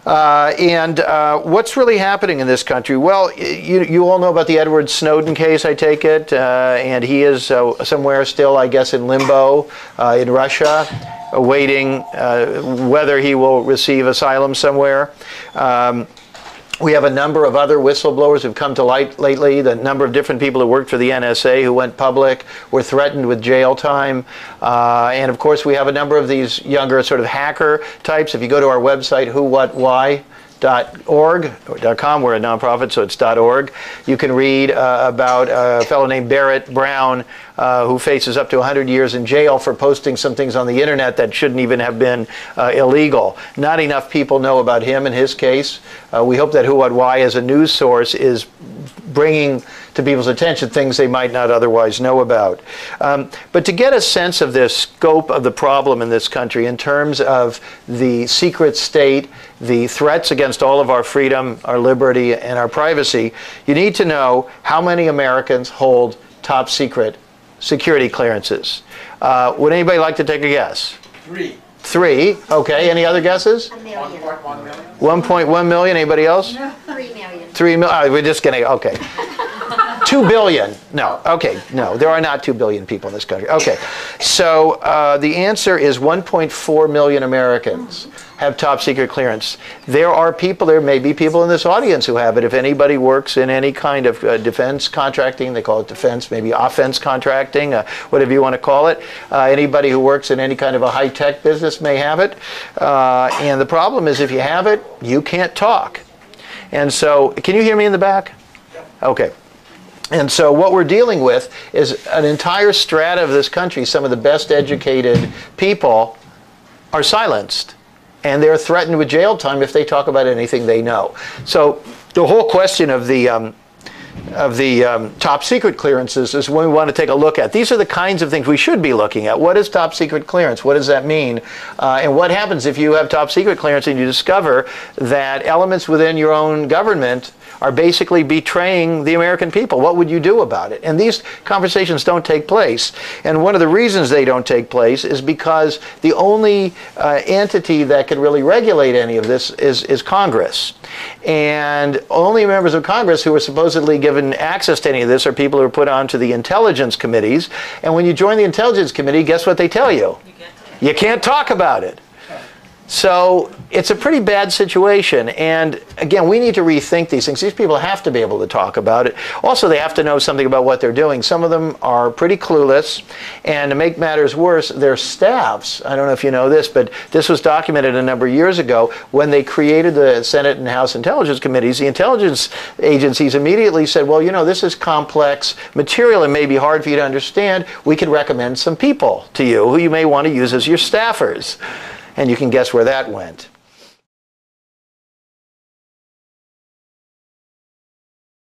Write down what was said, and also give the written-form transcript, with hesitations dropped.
What's really happening in this country? Well, you all know about the Edward Snowden case, I take it, and he is somewhere still, I guess, in limbo in Russia, awaiting whether he will receive asylum somewhere. We have a number of other whistleblowers who've come to light lately. The number of different people who worked for the NSA who went public were threatened with jail time. And of course, we have a number of these younger sort of hacker types. If you go to our website, WhoWhatWhy.org or .com, we're a nonprofit, so it's .org. You can read about a fellow named Barrett Brown who faces up to 100 years in jail for posting some things on the internet that shouldn't even have been illegal. Not enough people know about him and his case. We hope that WhoWhatWhy as a news source is bringing to people's attention things they might not otherwise know about. But to get a sense of the scope of the problem in this country in terms of the secret state, the threats against all of our freedom, our liberty, and our privacy, you need to know how many Americans hold top secret security clearances. Would anybody like to take a guess? Three. Okay. Any other guesses? 1 million. 1.1 million. Anybody else? 3 million. 3 million. We're just kidding. Okay. 2 billion. No. Okay. No, there are not 2 billion people in this country. Okay. So the answer is 1.4 million Americans have top secret clearance. There are people, there may be people in this audience who have it. If anybody works in any kind of defense contracting, they call it defense, maybe offense contracting, whatever you want to call it. Anybody who works in any kind of a high-tech business may have it. And the problem is if you have it, you can't talk. And so, can you hear me in the back? Okay. And so what we're dealing with is an entire strata of this country, some of the best educated people are silenced. And they're threatened with jail time if they talk about anything they know. So the whole question of the top secret clearances is what we want to take a look at. These are the kinds of things we should be looking at. What is top secret clearance? What does that mean? And what happens if you have top secret clearance and you discover that elements within your own government are basically betraying the American people? What would you do about it? And these conversations don't take place. And one of the reasons they don't take place is because the only entity that can really regulate any of this is Congress. And only members of Congress who are supposedly given access to any of this are people who are put onto the intelligence committees. And when you join the intelligence committee, guess what they tell you? You can't talk about it. So it's a pretty bad situation. And again, we need to rethink these things. These people have to be able to talk about it. Also, they have to know something about what they're doing. Some of them are pretty clueless. And to make matters worse, their staffs, I don't know if you know this, but this was documented a number of years ago when they created the Senate and House Intelligence Committees. The intelligence agencies immediately said, well, you know, this is complex material and may be hard for you to understand. We could recommend some people to you who you may want to use as your staffers. And you can guess where that went.